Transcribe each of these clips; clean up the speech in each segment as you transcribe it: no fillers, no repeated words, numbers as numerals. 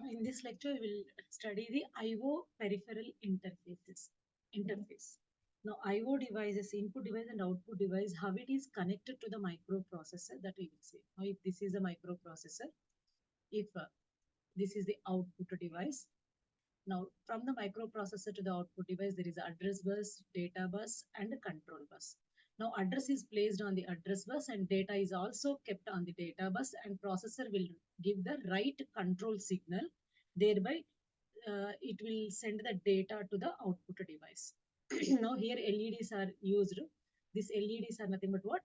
In this lecture, we will study the IO peripheral interface. Now, IO devices, input device and output device, how it is connected to the microprocessor, that we will see. Now, if this is a microprocessor, if this is the output device. Now, from the microprocessor to the output device, there is address bus, data bus, and a control bus. Now, address is placed on the address bus and data is also kept on the data bus, and processor will give the right control signal. Thereby, it will send the data to the output device. Now, here LEDs are used. These LEDs are nothing but what?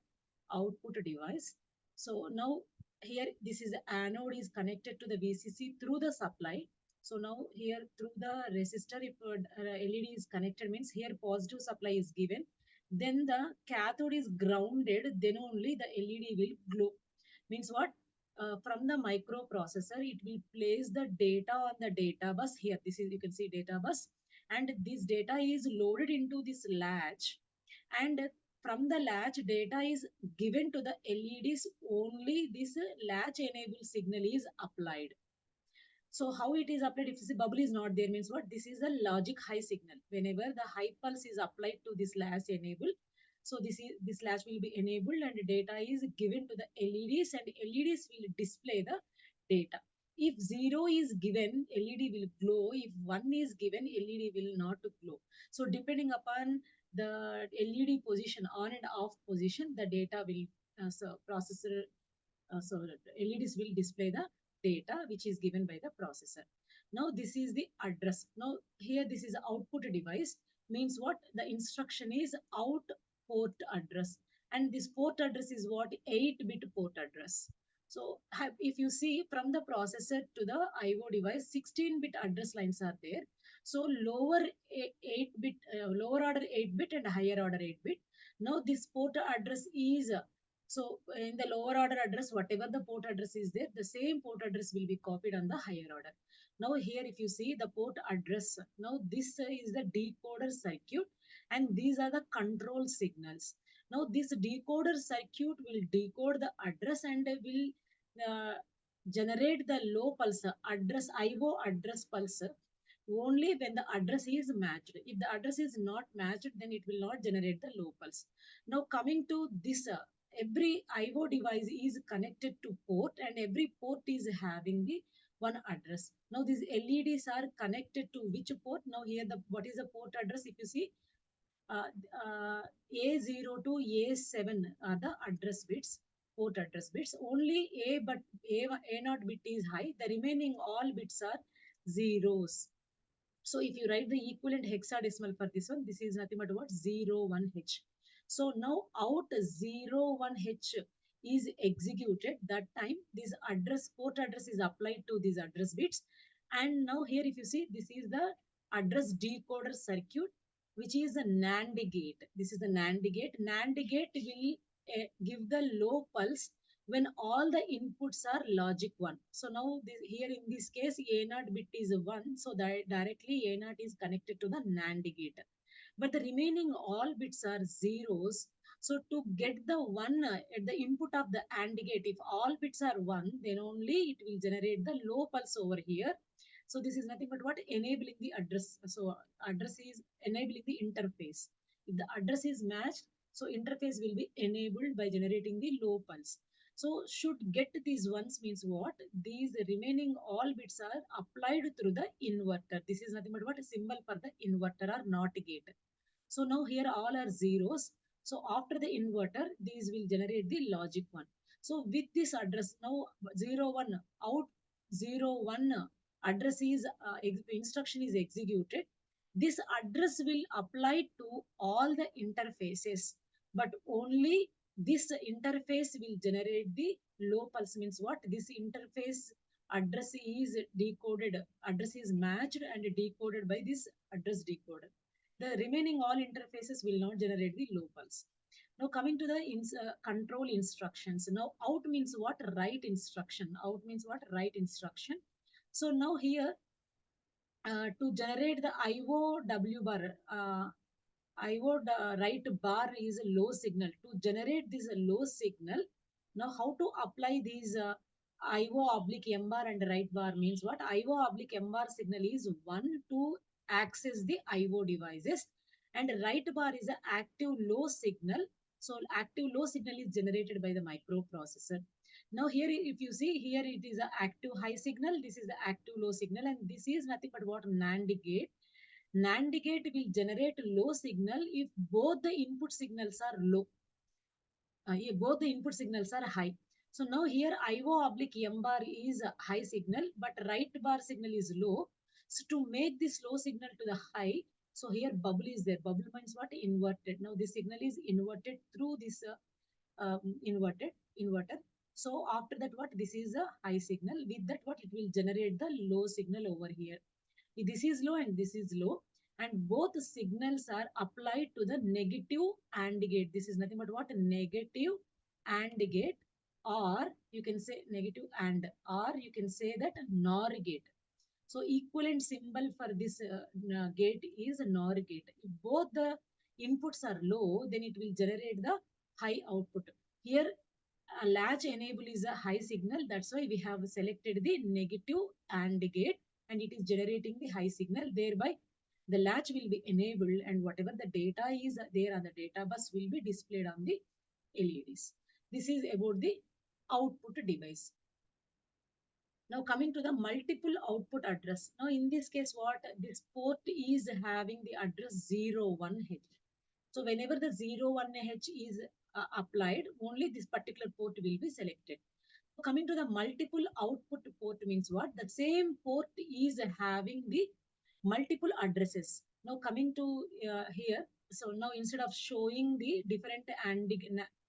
Output device. So now here this is the anode is connected to the VCC through the supply. So now here through the resistor, if LED is connected means here positive supply is given. Then the cathode is grounded, then only the LED will glow. Means what? From the microprocessor, it will place the data on the data bus. Here, this is, you can see data bus. And this data is loaded into this latch. And from the latch, data is given to the LEDs. Only this latch enable signal is applied. So how it is applied? If the bubble is not there, means what? This is a logic high signal. Whenever the high pulse is applied to this latch enable, so this latch will be enabled and data is given to the LEDs and LEDs will display the data. If 0 is given, LED will glow. If 1 is given, LED will not glow. So depending upon the LED position, on and off position, the data will processor so LEDs will display the data which is given by the processor. Now this is the address. Now here this is output device, means what? The instruction is out port address, and this port address is what? 8-bit port address. So if you see from the processor to the IO device, 16-bit address lines are there. So lower 8-bit, lower order 8-bit and higher order 8-bit. Now this port address is so in the lower order address, whatever the port address is there, the same port address will be copied on the higher order. Now here, if you see the port address, now this is the decoder circuit and these are the control signals. Now this decoder circuit will decode the address and will uh, generate the low pulse address, IO address pulse only when the address is matched. If the address is not matched, then it will not generate the low pulse. Now coming to this, every IO device is connected to port and every port is having the one address. Now these LEDs are connected to which port? Now here the what is the port address? If you see uh, A0 to A7 are the address bits, port address bits. Only A0 bit is high. The remaining all bits are zeros. So if you write the equivalent hexadecimal for this one, this is nothing but what? 01H. So now out 01H is executed. That time this address, port address is applied to these address bits. And now here if you see, this is the address decoder circuit, which is a NAND gate. This is the NAND gate. NAND gate will give the low pulse when all the inputs are logic 1. So now this, here in this case A0 bit is 1, so that directly A0 is connected to the NAND gate. But the remaining all bits are zeros. So to get the 1 at the input of the AND gate, if all bits are 1, then only it will generate the low pulse over here. So this is nothing but what? Enabling the address. So address is enabling the interface. If the address is matched, so interface will be enabled by generating the low pulse. So should get these ones means what? These remaining all bits are applied through the inverter. This is nothing but what? A symbol for the inverter or NOT gate. So now here all are zeros. So after the inverter, these will generate the logic 1. So with this address, now 01 out 01 address is instruction is executed. This address will apply to all the interfaces, but only this interface will generate the low pulse. Means what? This interface address is decoded, address is matched and decoded by this address decoder. The remaining all interfaces will not generate the low pulse. Now coming to the control instructions. Now out means what? Write instruction. Out means what? Write instruction. So now here to generate the IOW bar, write bar is a low signal. To generate this low signal, now how to apply these IO oblique M bar and right bar means what? IO oblique M bar signal is one to access the IO devices, and right bar is an active low signal. So active low signal is generated by the microprocessor. Now here, if you see here, it is an active high signal. This is the active low signal, and this is nothing but what? NAND gate. NAND gate will generate low signal if both the input signals are low. Both the input signals are high. So now here IO oblique M bar is a high signal, but right bar signal is low. So to make this low signal to the high, so here bubble is there. Bubble means what? Inverted. Now this signal is inverted through this inverter. So after that, what? This is a high signal. With that, what? It will generate the low signal over here. This is low and this is low, and both signals are applied to the negative AND gate. This is nothing but what? Negative AND gate, or you can say negative AND, or you can say that NOR gate. So equivalent symbol for this gate is NOR gate. If both the inputs are low, then it will generate the high output. Here a latch enable is a high signal. That's why we have selected the negative AND gate, and it is generating the high signal. Thereby, the latch will be enabled, and whatever the data is there on the data bus will be displayed on the LEDs. This is about the output device. Now coming to the multiple output address. Now in this case, what? This port is having the address 01H. So whenever the 01H is applied, only this particular port will be selected. So coming to the multiple output port means what? The same port is having the multiple addresses. Now coming to here, so now instead of showing the different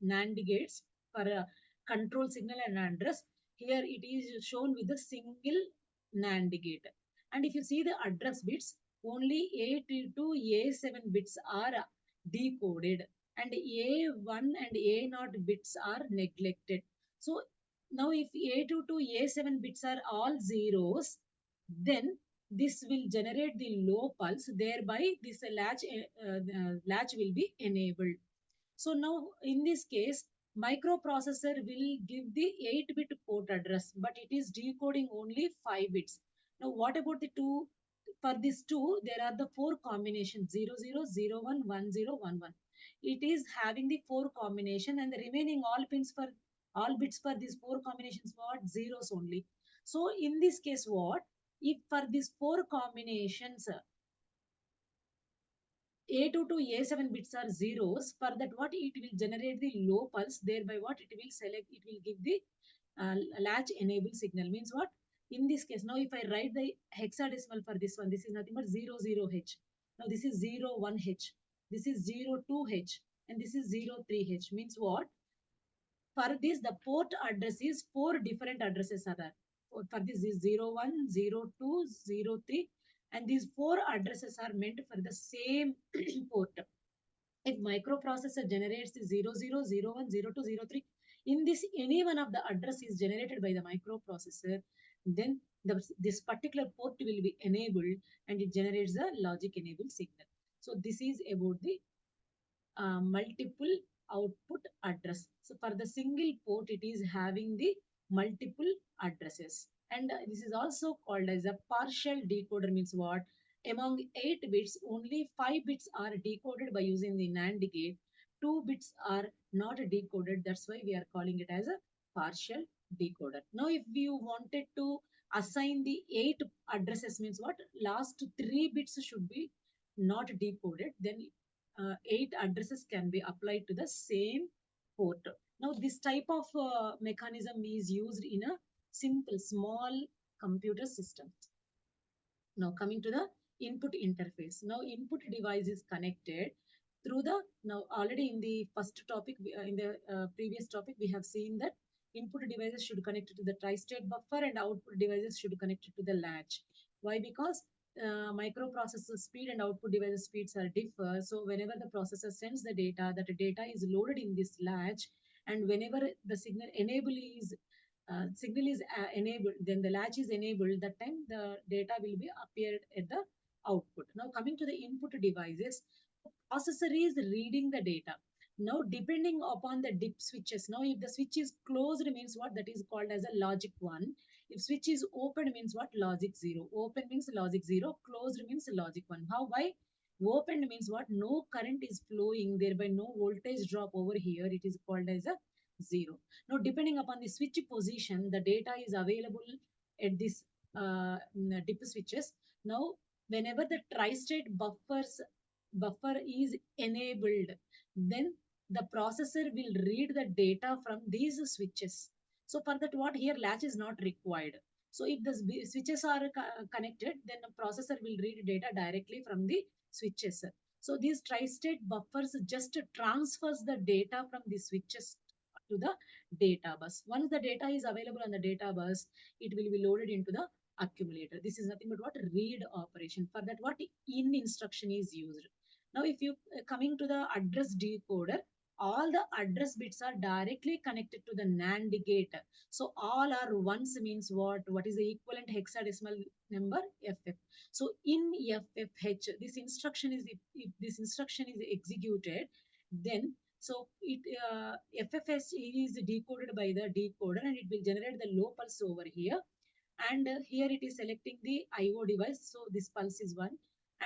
NAND gates for a control signal and address, here it is shown with a single NAND gate. And if you see the address bits, only A to A7 bits are decoded, and A1 and A0 bits are neglected. So now if A2 to A7 bits are all zeros, then this will generate the low pulse, thereby this latch will be enabled. So now in this case, microprocessor will give the 8-bit port address, but it is decoding only 5 bits. Now what about the two? For this two, there are the four combinations 00, 01, 10, 11. It is having the four combination, and the remaining all bits for these four combinations what? Zeros only. So in this case, what? If for these four combinations A2 to A7 bits are zeros, for that what? It will generate the low pulse, thereby what? It will select, it will give the latch enable signal. Means what? In this case, now if I write the hexadecimal for this one, this is nothing but 00H. Now this is 01H, this is 02H, and this is 03H. Means what? For this, the port address is four different addresses are there. For this is 01, 02, 03, and these four addresses are meant for the same port. If microprocessor generates the 00, 01, 02, 03, in this any one of the address is generated by the microprocessor, then this particular port will be enabled, and it generates the logic enabled signal. So this is about the multiple output address. So for the single port, it is having the multiple addresses. And this is also called as a partial decoder. Means what? Among 8 bits, only 5 bits are decoded by using the NAND gate. 2 bits are not decoded. That's why we are calling it as a partial decoder. Now, if you wanted to assign the 8 addresses, means what? Last 3 bits should be not decoded. Then 8 addresses can be applied to the same port. Now, this type of mechanism is used in a simple, small computer system. Now, coming to the input interface. Now, input device is connected through the, now already in the first topic, in the previous topic, we have seen that input devices should connect to the tri-state buffer, and output devices should connect to the latch. Why? Because microprocessor speed and output device speeds are differ. So whenever the processor sends the data, that data is loaded in this latch, and whenever the signal is enabled, then the latch is enabled, that time the data will be appeared at the output. Now coming to the input devices, the processor is reading the data. Now, depending upon the dip switches, now if the switch is closed means what? That is called as a logic 1. If switch is open means what? Logic 0. Open means logic 0, closed means logic 1. How? Why? Open means what? No current is flowing, thereby no voltage drop over here. It is called as a 0. Now, depending upon the switch position, the data is available at this dip switches. Now, whenever the tri-state buffer is enabled, then the processor will read the data from these switches. So for that, what here latch is not required. So if the switches are connected, then the processor will read data directly from the switches. So these tri-state buffers just transfers the data from the switches to the data bus. Once the data is available on the data bus, it will be loaded into the accumulator. This is nothing but what? Read operation. For that, what? In instruction is used. Now, if you coming to the address decoder, all the address bits are directly connected to the NAND gate. So all are ones means what? What is the equivalent hexadecimal number? FF. So in FFH, this instruction is, if this instruction is executed, then so it FFH is decoded by the decoder and it will generate the low pulse over here. And here it is selecting the IO device. So this pulse is 1.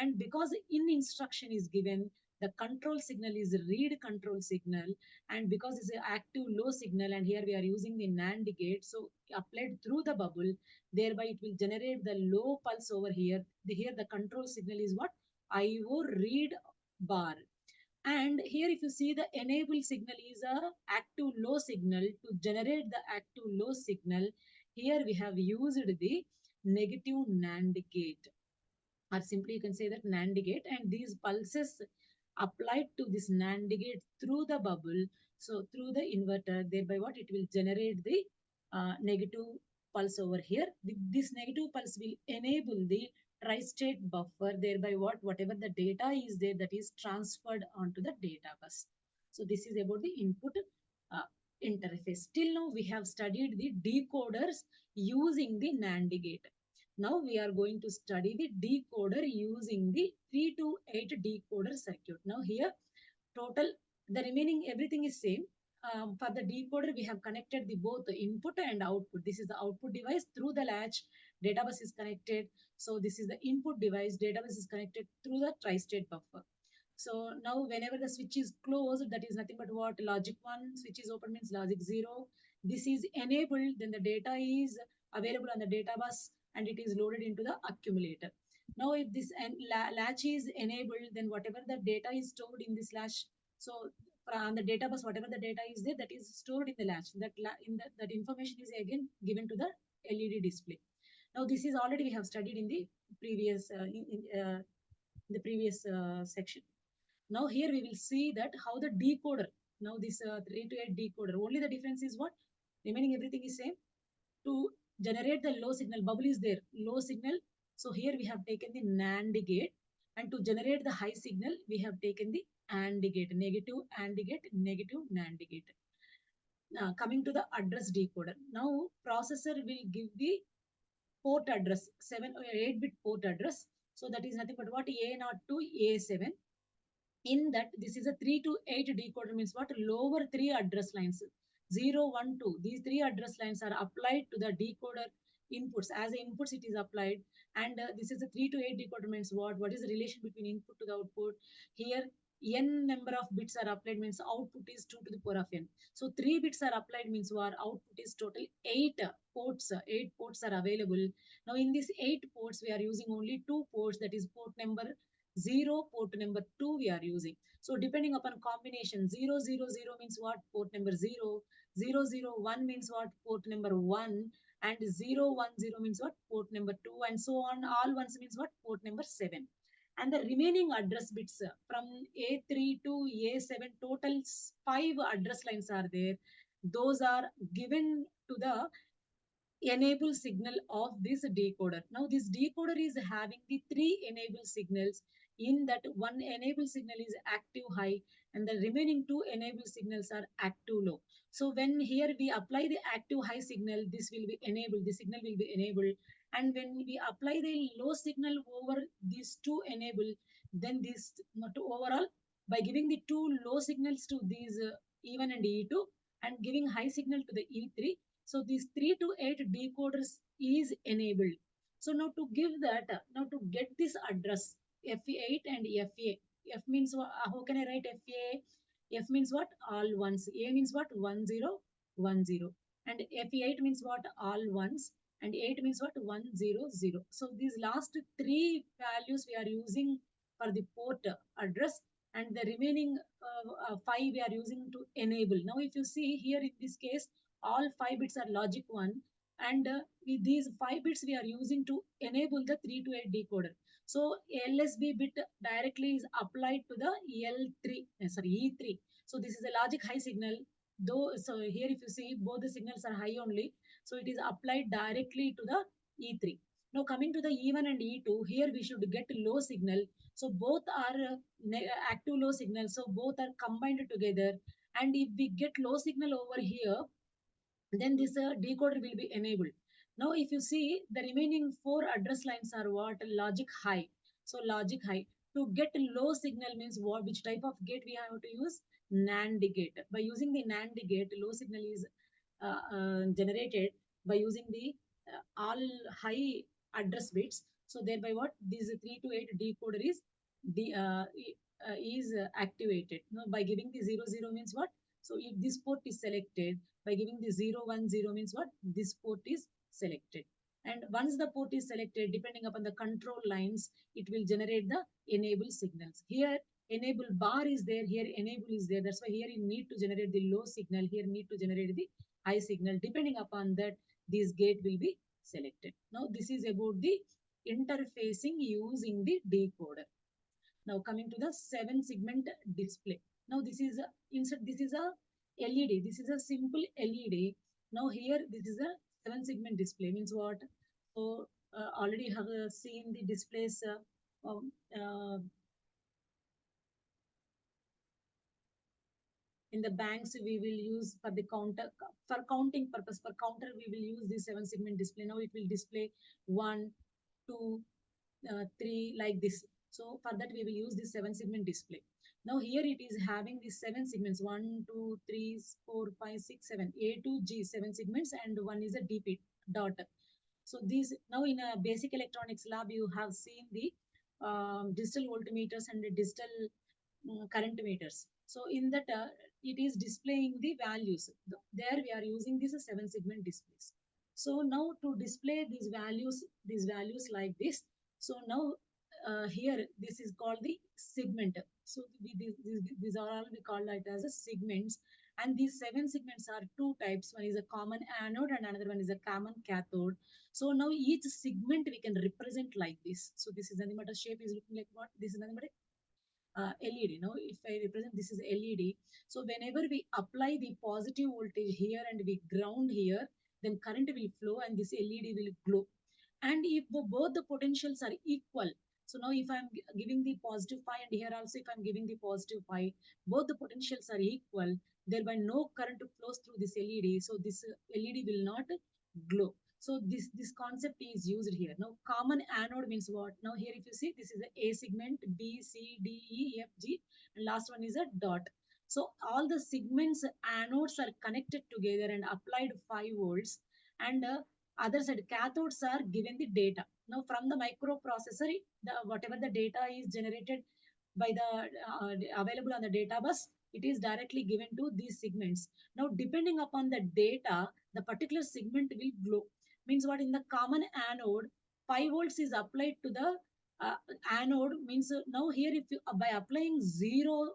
And because in instruction is given, the control signal is read control signal. And because it's an active low signal, and here we are using the NAND gate, so applied through the bubble, thereby it will generate the low pulse over here. Here the control signal is what? IO read bar. And here if you see, the enable signal is a active low signal. To generate the active low signal, here we have used the negative NAND gate, or simply you can say that NAND gate, and these pulses applied to this NAND gate through the bubble, so through the inverter, thereby what? It will generate the negative pulse over here. This negative pulse will enable the tri-state buffer, thereby what? Whatever the data is there, that is transferred onto the data bus. So this is about the input uh, interface. Till now we have studied the decoders using the NAND gate. Now we are going to study the decoder using the 3 to 8 decoder circuit. Now here total, the remaining everything is same. For the decoder, we have connected the both the input and output. This is the output device through the latch. Data bus is connected. So this is the input device. Data bus is connected through the tri-state buffer. So now whenever the switch is closed, that is nothing but what? Logic 1. Switch is open means logic 0. This is enabled, then the data is available on the data bus and it is loaded into the accumulator. Now if this latch is enabled, then whatever the data is stored in this latch, so on the data bus, whatever the data is there, that is stored in the latch. That information is again given to the LED display. Now this is already we have studied in the previous section. Now here we will see that how the decoder, now this 3 to 8 decoder, only the difference is what? Remaining everything is same. To generate the low signal, bubble is there, low signal. So here we have taken the NAND gate, and to generate the high signal, we have taken the AND gate, negative AND gate, negative NAND gate. Now coming to the address decoder. Now processor will give the port address, 7 or 8-bit port address. So that is nothing but what? A0 to A7. In that, this is a 3 to 8 decoder means what? Lower 3 address lines, 0, 1, 2. These 3 address lines are applied to the decoder inputs. As inputs, it is applied. And this is a 3 to 8 decoder means what? What is the relation between input to the output? Here, n number of bits are applied means output is 2 to the power of n. So 3 bits are applied means what? Output is total 8 ports. 8 ports are available. Now in these 8 ports, we are using only 2 ports, that is port number 0, port number 2 we are using. So depending upon combination, 000 means what? Port number 0. 001 means what? Port number 1. And 010 means what? Port number 2. And so on. All ones means what? Port number 7. And the remaining address bits from A3 to A7, total 5 address lines are there. Those are given to the enable signal of this decoder. Now this decoder is having the 3 enable signals. In that, one enable signal is active high and the remaining 2 enable signals are active low. So when here we apply the active high signal, this will be enabled, the signal will be enabled. And when we apply the low signal over these 2 enable, then this overall by giving the two low signals to these E1 and E2 and giving high signal to the E3. So these 3 to 8 decoders is enabled. So now to give that, now to get this address FA8 and FA. F means what? How can I write FA? F means what? All ones. A means what? 1010. And FA8 means what? All ones. And 8 means what? 100. So these last three values we are using for the port address, and the remaining five we are using to enable. Now, if you see here in this case, all 5 bits are logic 1, and with these 5 bits we are using to enable the 3 to 8 decoder. So LSB bit directly is applied to the L3, sorry, E3. So this is a logic high signal. Though, so here if you see both the signals are high only, so it is applied directly to the E3. Now coming to the E1 and E2, here we should get low signal. So both are active low signal. So both are combined together. And if we get low signal over here, then this decoder will be enabled. Now, if you see the remaining four address lines are what? Logic high. So logic high. To get low signal means what? Which type of gate we have to use? NAND gate. By using the NAND gate, low signal is generated by using the all high address bits. So thereby what? This 3 to 8 decoder is activated. Now, by giving the 00 means what? So if this port is selected, by giving the 010 means what? This port is selected. And once the port is selected, depending upon the control lines, it will generate the enable signals. Here, enable bar is there, here enable is there. That's why here you need to generate the low signal, here need to generate the high signal. Depending upon that, this gate will be selected. Now, this is about the interfacing using the decoder. Now coming to the 7 segment display. Now this is a insert. This is a LED. This is a simple LED. Now here this is a 7 segment display. Means what? So already have seen the displays. Um, uh, in the banks we will use for the counter, for counting purpose. For counter we will use this 7 segment display. Now it will display 1, 2, 3 like this. So for that we will use this 7 segment display. Now here it is having these 7 segments, 1, 2, 3, 4, 5, 6, 7, A to G, 7 segments, and one is a DP dot. So these, now in a basic electronics lab you have seen the digital voltmeters and the digital current meters. So in that it is displaying the values. There we are using this 7 segment displays. So now to display these values like this. So now here this is called the segment. So these are all we call it as a segments. And these 7 segments are two types. One is a common anode and another one is a common cathode. So now each segment we can represent like this. So this is nothing but a shape is looking like what? This is nothing but a LED. Now, if I represent this is LED, so whenever we apply the positive voltage here and we ground here, then current will flow and this LED will glow. And if both the potentials are equal, so now if I'm giving the positive phi and here also if I'm giving the positive phi, both the potentials are equal, thereby no current flows through this LED. So this LED will not glow. So this concept is used here. Now common anode means what? Now here if you see this is a segment, B, C, D, E, F, G, and last one is a dot. So all the segments anodes are connected together and applied 5 volts, and other side cathodes are given the data. Now from the microprocessor, the whatever the data is generated by the available on the data bus, it is directly given to these segments. Now depending upon the data, the particular segment will glow. Means what? In the common anode, 5 volts is applied to the anode. Means now here if you by applying 0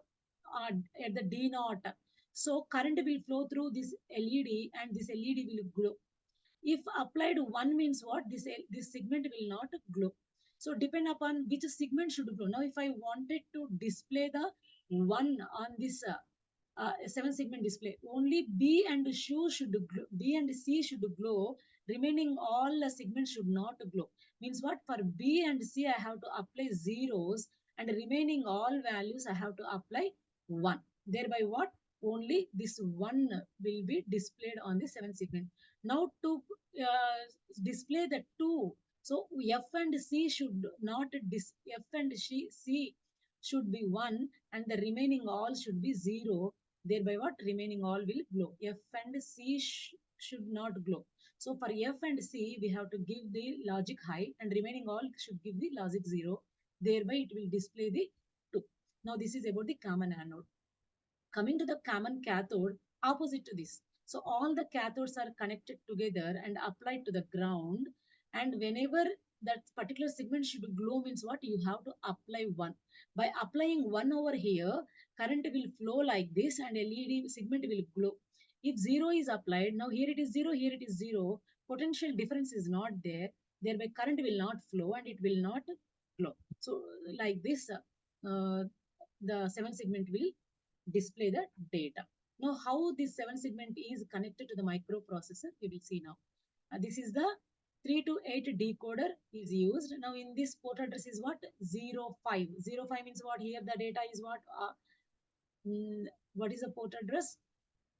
at the D naught, so current will flow through this LED and this LED will glow. If applied 1 means what? This segment will not glow. So depend upon which segment should glow. Now if I wanted to display the 1 on this 7 segment display, only B and B and C should glow. Remaining all the segments should not glow. Means what? For B and C I have to apply zeros, and remaining all values I have to apply 1. Thereby what? Only this 1 will be displayed on the 7 segment. Now to display the 2, so F and C should not F and C should be 1 and the remaining all should be 0. Thereby what? Remaining all will glow. F and C should not glow. So for F and C, we have to give the logic high and remaining all should give the logic 0. Thereby it will display the 2. Now this is about the common anode. Coming to the common cathode, opposite to this. So all the cathodes are connected together and applied to the ground. And whenever that particular segment should glow means what? You have to apply 1. By applying 1 over here, current will flow like this and LED segment will glow. If 0 is applied, now here it is 0, here it is 0, potential difference is not there. Thereby current will not flow and it will not glow. So like this, the 7 segment will display the data. Now, how this 7 segment is connected to the microprocessor, we will see now. This is the 3 to 8 decoder is used. Now, in this port address is what? 05. 05 means what? Here the data is what? What is the port address?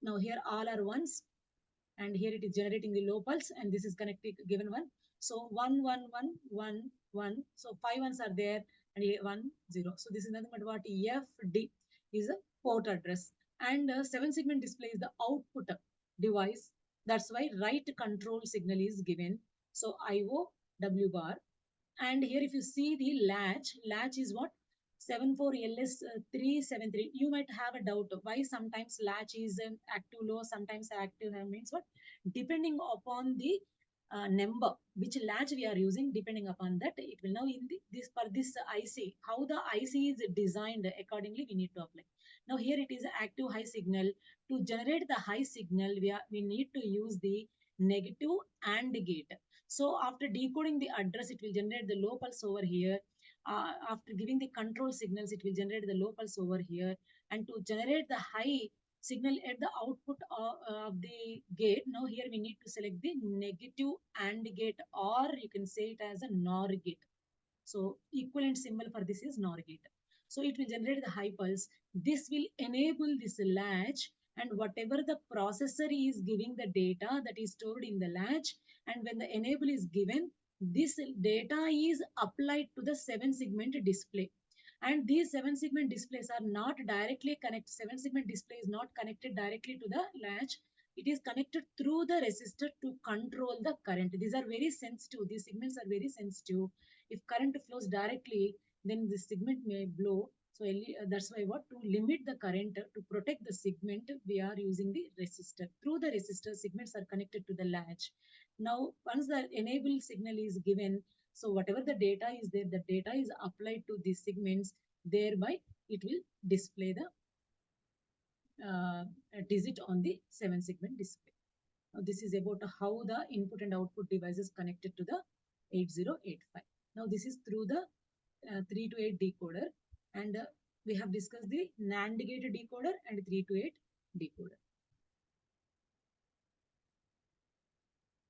Now, here all are ones and here it is generating the low pulse and this is connected given one. So 1 1 1 1 1. So 5 ones are there and here 1 0. So this is nothing but what? FD is a port address and 7 segment display is the output device. That's why write control signal is given. So IO W bar. And here if you see the latch is what? 74LS373. You might have a doubt why sometimes latch is an active low, sometimes active high means what? Depending upon the number, which latch we are using, depending upon that, it will now in this for this IC, how the IC is designed accordingly, we need to apply. Now here it is active high signal. To generate the high signal, we need to use the negative AND gate. So after decoding the address, it will generate the low pulse over here. After giving the control signals, it will generate the low pulse over here. And to generate the high signal at the output of the gate, now here we need to select the negative AND gate, or you can say it as a NOR gate. So equivalent symbol for this is NOR gate. So it will generate the high pulse. This will enable this latch, and whatever the processor is giving the data that is stored in the latch, and when the enable is given, this data is applied to the 7 segment display. And these 7 segment displays are not directly connected. 7 segment display is not connected directly to the latch. It is connected through the resistor to control the current. These are very sensitive. These segments are very sensitive. If current flows directly, then the segment may blow. So that's why what? To limit the current, to protect the segment, we are using the resistor. Through the resistor, segments are connected to the latch. Now, once the enable signal is given, so whatever the data is there, the data is applied to these segments. Thereby, it will display the digit on the 7 segment display. Now, this is about how the input and output device is connected to the 8085. Now, this is through the 3 to 8 decoder, and we have discussed the NAND gate decoder and 3 to 8 decoder.